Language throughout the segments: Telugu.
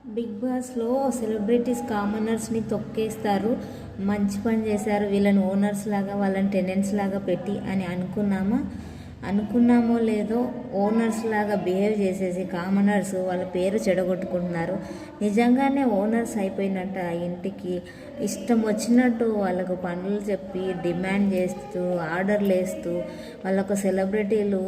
బిగ్ బాస్లో సెలబ్రిటీస్ కామనర్స్ని తొక్కేస్తారు. మంచి పని చేశారు, వీళ్ళని ఓనర్స్ లాగా వాళ్ళని టెనెంట్స్ లాగా పెట్టి అని అనుకున్నామో లేదో ఓనర్స్ లాగా బిహేవ్ చేసేసి కామనర్స్ వాళ్ళ పేరు చెడగొట్టుకుంటున్నారు. నిజంగానే ఓనర్స్ అయిపోయినట్టు ఆ ఇంటికి ఇష్టం వచ్చినట్టు వాళ్ళకు పనులు చెప్పి డిమాండ్ చేస్తూ ఆర్డర్లు వేస్తూ వాళ్ళకు సెలబ్రిటీలు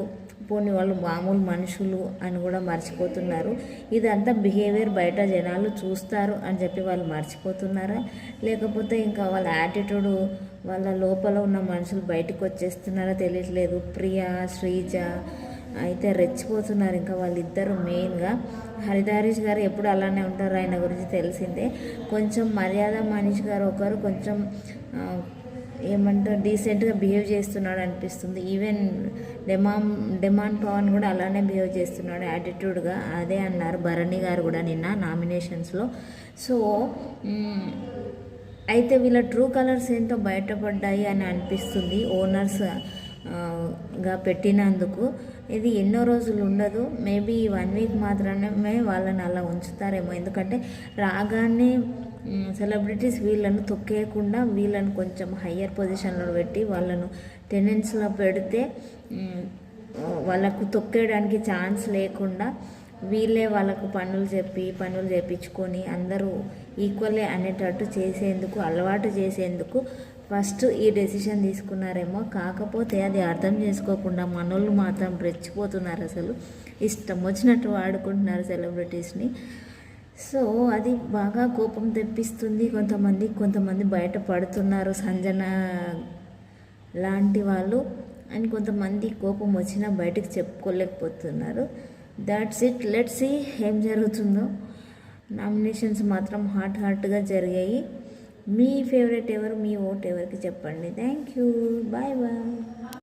పోనీ వాళ్ళు మామూలు మనుషులు అని కూడా మర్చిపోతున్నారు. ఇదంతా బిహేవియర్ బయట జనాలు చూస్తారు అని చెప్పి వాళ్ళు మర్చిపోతున్నారా, లేకపోతే ఇంకా వాళ్ళ యాటిట్యూడ్ వాళ్ళ లోపల ఉన్న మనుషులు బయటకు వచ్చేస్తున్నారా తెలియట్లేదు. ప్రియా శ్రీజ అయితే రెచ్చిపోతున్నారు. ఇంకా వాళ్ళిద్దరు మెయిన్గా హరిదారీష్ గారు ఎప్పుడు అలానే ఉంటారు, ఆయన గురించి తెలిసిందే. కొంచెం మర్యాద మనీష్ గారు ఒకరు కొంచెం ఏమంటారు డీసెంట్గా బిహేవ్ చేస్తున్నాడు అనిపిస్తుంది. ఈవెన్ డెమాన్ పవన్ కూడా అలానే బిహేవ్ చేస్తున్నాడు యాటిట్యూడ్గా, అదే అన్నారు భరణి గారు కూడా నిన్న నామినేషన్స్లో. సో అయితే వీళ్ళ ట్రూ కలర్స్ ఏంటో బయటపడ్డాయి అని అనిపిస్తుంది ఓనర్స్గా పెట్టినందుకు. ఇది ఎన్నో రోజులు ఉండదు, మేబీ 1 వీక్ మాత్రమే వాళ్ళని అలా ఉంచుతారేమో. ఎందుకంటే రాగానే సెలబ్రిటీస్ వీళ్ళను తొక్కేయకుండా వీళ్ళని కొంచెం హయ్యర్ పొజిషన్లో పెట్టి వాళ్ళను టెనెంట్స్లో పెడితే వాళ్ళకు తొక్కేయడానికి ఛాన్స్ లేకుండా వీళ్ళే వాళ్ళకు పనులు చేయించుకొని అందరూ ఈక్వల్లే అనేటట్టు చేసేందుకు అలవాటు చేసేందుకు ఫస్ట్ ఈ డెసిషన్ తీసుకున్నారేమో. కాకపోతే అది అర్థం చేసుకోకుండా మనోళ్ళు మాత్రం రెచ్చిపోతున్నారు. అసలు ఇష్టం వచ్చినట్టు వాడుకుంటున్నారు సెలబ్రిటీస్ని. సో అది బాగా కోపం తెప్పిస్తుంది. కొంతమంది బయట పడుతున్నారు, సంజన లాంటి వాళ్ళు. అండ్ కొంతమంది కోపం వచ్చినా బయటకు చెప్పుకోలేకపోతున్నారు. దాట్స్ ఇట్, లెట్స్ సీ ఏం జరుగుతుందో. నామినేషన్స్ మాత్రం హాట్గా జరిగాయి. మీ ఫేవరెట్ ఎవరు, మీ ఓట్ ఎవరికి చెప్పండి. Thank you, bye bye.